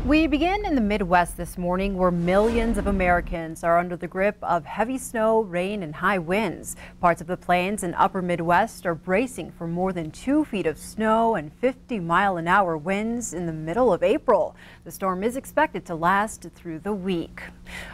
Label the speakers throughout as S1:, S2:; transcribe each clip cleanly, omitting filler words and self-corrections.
S1: We begin in the Midwest this morning, where millions of Americans are under the grip of heavy snow, rain, and high winds. Parts of the plains and upper Midwest are bracing for more than 2 feet of snow and 50-mile-an-hour winds in the middle of April. The storm is expected to last through the week.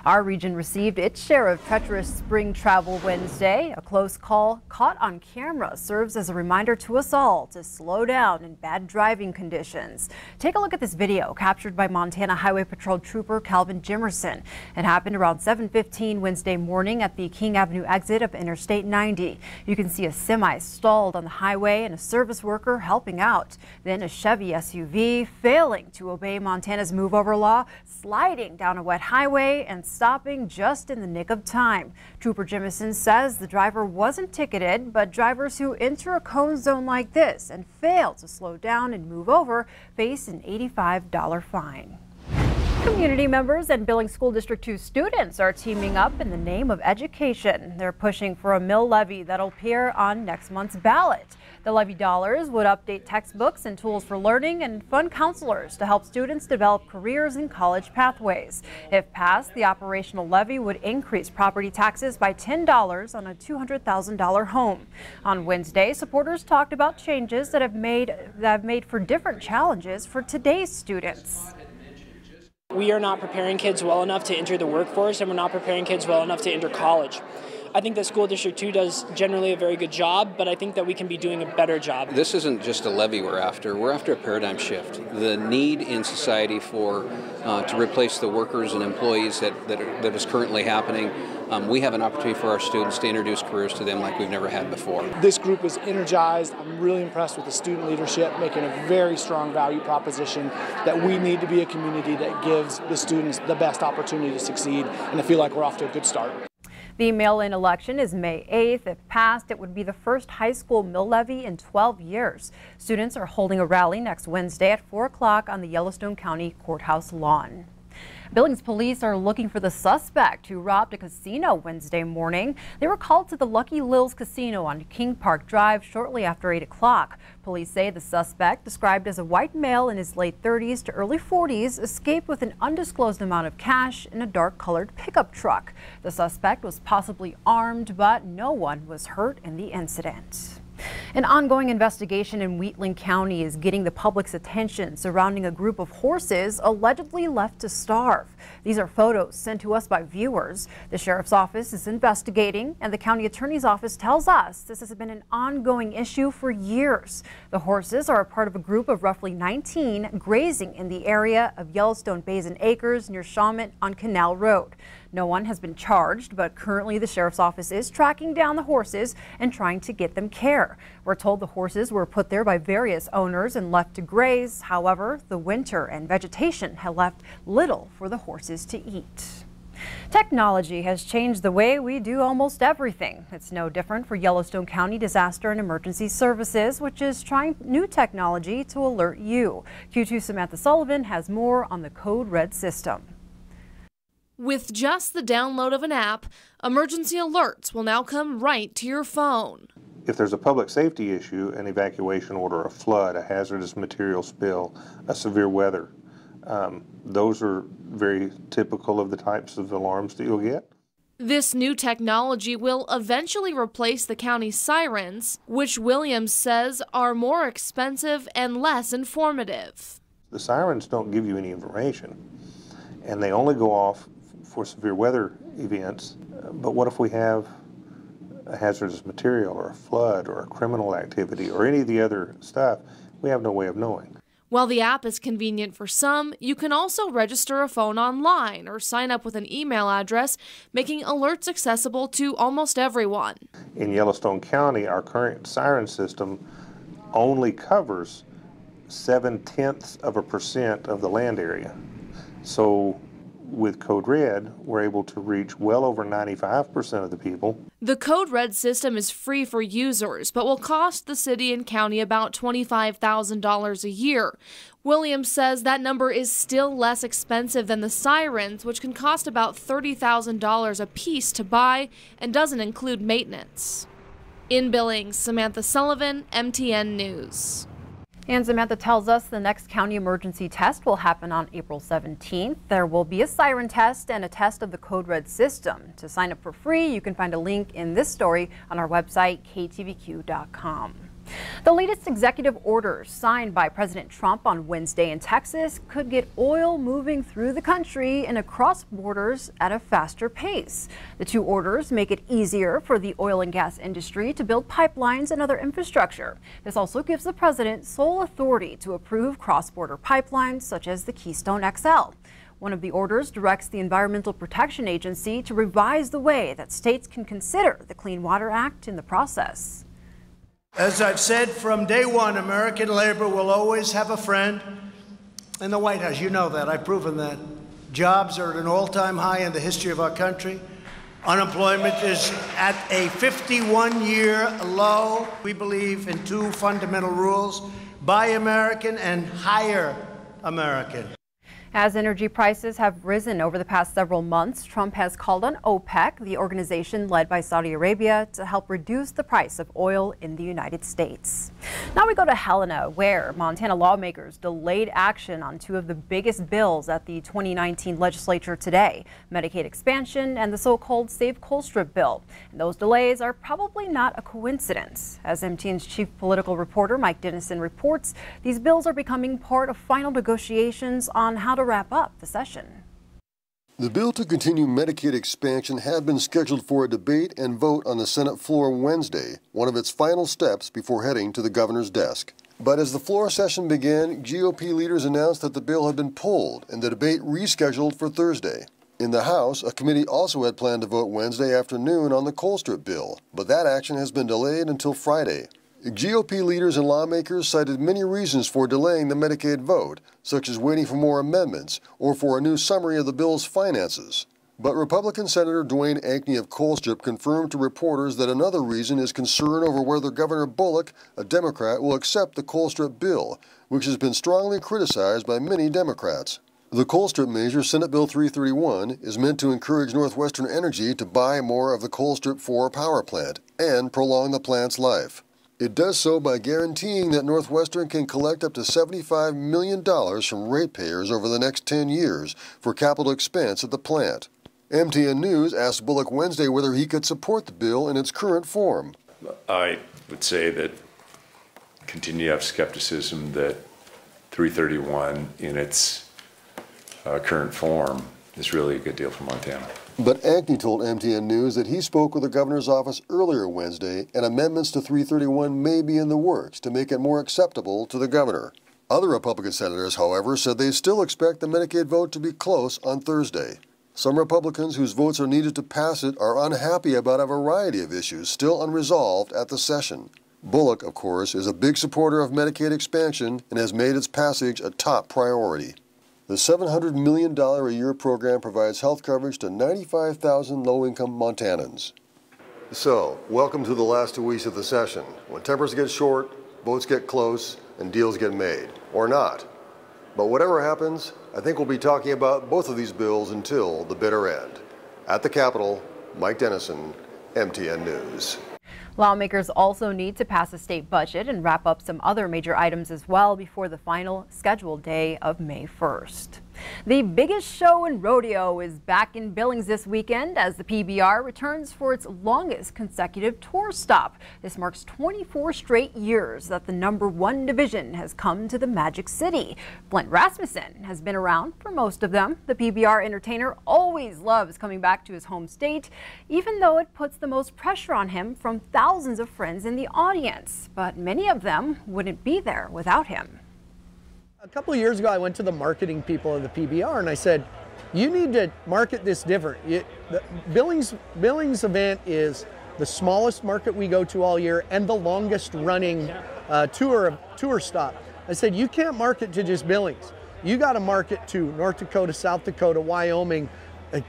S1: Our region received its share of treacherous spring travel Wednesday. A close call caught on camera serves as a reminder to us all to slow down in bad driving conditions. Take a look at this video captured by Montana Highway Patrol Trooper Calvin Jimerson. It happened around 7:15 Wednesday morning at the King Avenue exit of Interstate 90. You can see a semi stalled on the highway and a service worker helping out. Then a Chevy SUV failing to obey Montana's move over law, sliding down a wet highway and stopping just in the nick of time. Trooper Jimerson says the driver wasn't ticketed, but drivers who enter a cone zone like this and fail to slow down and move over face an $85 fine. Community members and Billings School District 2 students are teaming up in the name of education. They're pushing for a mill levy that'll appear on next month's ballot. The levy dollars would update textbooks and tools for learning and fund counselors to help students develop careers and college pathways. If passed, the operational levy would increase property taxes by $10 on a $200,000 home. On Wednesday, supporters talked about changes that have made for different challenges for today's students.
S2: We are not preparing kids well enough to enter the workforce, and we're not preparing kids well enough to enter college. I think that School District 2 does generally a very good job, but I think that we can be doing a better job.
S3: This isn't just a levy we're after a paradigm shift. The need in society for to replace the workers and employees that is currently happening. We have an opportunity for our students to introduce careers to them like we've never had before.
S4: This group is energized. I'm really impressed with the student leadership, making a very strong value proposition that we need to be a community that gives the students the best opportunity to succeed, and I feel like we're off to a good start.
S1: The mail-in election is May 8th. If passed, it would be the first high school mill levy in 12 years. Students are holding a rally next Wednesday at 4 o'clock on the Yellowstone County Courthouse lawn. Billings police are looking for the suspect who robbed a casino Wednesday morning. They were called to the Lucky Lil's Casino on King Park Drive shortly after 8 o'clock. Police say the suspect, described as a white male in his late 30s to early 40s, escaped with an undisclosed amount of cash in a dark-colored pickup truck. The suspect was possibly armed, but no one was hurt in the incident. An ongoing investigation in Wheatland County is getting the public's attention surrounding a group of horses allegedly left to starve. These are photos sent to us by viewers. The sheriff's office is investigating, and the county attorney's office tells us this has been an ongoing issue for years. The horses are a part of a group of roughly 19 grazing in the area of Yellowstone Basin Acres near Shawmut on Canal Road. No one has been charged, but currently the sheriff's office is tracking down the horses and trying to get them care. We're told the horses were put there by various owners and left to graze. However, the winter and vegetation have left little for the horses to eat. Technology has changed the way we do almost everything. It's no different for Yellowstone County Disaster and Emergency Services, which is trying new technology to alert you. Q2 Samantha Sullivan has more on the Code Red system.
S5: With just the download of an app, emergency alerts will now come right to your phone.
S6: If there's a public safety issue, an evacuation order, a flood, a hazardous material spill, a severe weather, those are very typical of the types of alarms that you'll get.
S5: This new technology will eventually replace the county's sirens, which Williams says are more expensive and less informative.
S6: The sirens don't give you any information, and they only go off for severe weather events. But what if we have a hazardous material or a flood or a criminal activity or any of the other stuff? We have no way of knowing.
S5: While the app is convenient for some, you can also register a phone online or sign up with an email address, making alerts accessible to almost everyone.
S6: In Yellowstone County, our current siren system only covers 0.7% of the land area. So with Code Red, we're able to reach well over 95% of the people.
S5: The Code Red system is free for users, but will cost the city and county about $25,000 a year. Williams says that number is still less expensive than the sirens, which can cost about $30,000 a piece to buy and doesn't include maintenance. In Billings, Samantha Sullivan, MTN News.
S1: And Samantha tells us the next county emergency test will happen on April 17th. There will be a siren test and a test of the Code Red system. To sign up for free, you can find a link in this story on our website, ktvq.com. The latest executive orders signed by President Trump on Wednesday in Texas could get oil moving through the country and across borders at a faster pace. The two orders make it easier for the oil and gas industry to build pipelines and other infrastructure. This also gives the president sole authority to approve cross-border pipelines such as the Keystone XL. One of the orders directs the Environmental Protection Agency to revise the way that states can consider the Clean Water Act in the process.
S7: As I've said from day one, American labor will always have a friend in the White House. You know that. I've proven that. Jobs are at an all-time high in the history of our country. Unemployment is at a 51-year low. We believe in two fundamental rules: buy American and hire American.
S1: As energy prices have risen over the past several months, Trump has called on OPEC, the organization led by Saudi Arabia, to help reduce the price of oil in the United States. Now we go to Helena, where Montana lawmakers delayed action on two of the biggest bills at the 2019 legislature today: Medicaid expansion and the so-called Save Colstrip bill. And those delays are probably not a coincidence. As MTM's chief political reporter Mike Dennison reports, these bills are becoming part of final negotiations on how to wrap up the session.
S8: The bill to continue Medicaid expansion had been scheduled for a debate and vote on the Senate floor Wednesday, one of its final steps before heading to the governor's desk. But as the floor session began, GOP leaders announced that the bill had been pulled and the debate rescheduled for Thursday. In the House, a committee also had planned to vote Wednesday afternoon on the Colstrip bill, but that action has been delayed until Friday. GOP leaders and lawmakers cited many reasons for delaying the Medicaid vote, such as waiting for more amendments or for a new summary of the bill's finances. But Republican Senator Dwayne Ankney of Colstrip confirmed to reporters that another reason is concern over whether Governor Bullock, a Democrat, will accept the Colstrip bill, which has been strongly criticized by many Democrats. The Colstrip measure, Senate Bill 331, is meant to encourage Northwestern Energy to buy more of the Colstrip 4 power plant and prolong the plant's life. It does so by guaranteeing that Northwestern can collect up to $75 million from ratepayers over the next 10 years for capital expense at the plant. MTN News asked Bullock Wednesday whether he could support the bill in its current form.
S9: I would say that continue to have skepticism that 331 in its current form is really a good deal for Montana.
S8: But Ankney told MTN News that he spoke with the governor's office earlier Wednesday, and amendments to 331 may be in the works to make it more acceptable to the governor. Other Republican senators, however, said they still expect the Medicaid vote to be close on Thursday. Some Republicans whose votes are needed to pass it are unhappy about a variety of issues still unresolved at the session. Bullock, of course, is a big supporter of Medicaid expansion and has made its passage a top priority. The $700 million a year program provides health coverage to 95,000 low-income Montanans. So, welcome to the last 2 weeks of the session, when tempers get short, votes get close, and deals get made. Or not. But whatever happens, I think we'll be talking about both of these bills until the bitter end. At the Capitol, Mike Dennison, MTN News.
S1: Lawmakers also need to pass a state budget and wrap up some other major items as well before the final scheduled day of May 1st. The biggest show in rodeo is back in Billings this weekend as the PBR returns for its longest consecutive tour stop. This marks 24 straight years that the #1 division has come to the Magic City. Flint Rasmussen has been around for most of them. The PBR entertainer always loves coming back to his home state, even though it puts the most pressure on him from thousands of friends in the audience. But many of them wouldn't be there without him.
S10: A couple of years ago, I went to the marketing people of the PBR and I said, you need to market this different. The Billings event is the smallest market we go to all year and the longest running tour stop. I said, you can't market to just Billings. You got to market to North Dakota, South Dakota, Wyoming,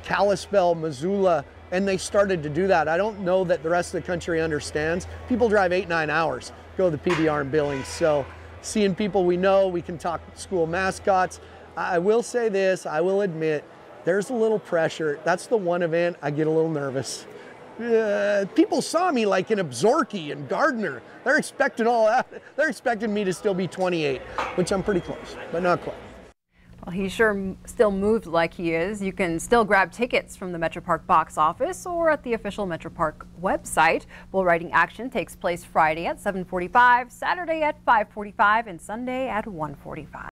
S10: Kalispell, Missoula, and they started to do that. I don't know that the rest of the country understands. People drive 8-9 hours, go to the PBR in Billings. So seeing people we know, we can talk school mascots. I will say this, I will admit, there's a little pressure. That's the one event I get a little nervous. people saw me like in Absorki and Gardner. They're expecting all that. They're expecting me to still be 28, which I'm pretty close, but not quite.
S1: Well, he sure still moved like he is. You can still grab tickets from the Metro Park box office or at the official Metro Park website. Bull riding action takes place Friday at 7:45, Saturday at 5:45, and Sunday at 1:45.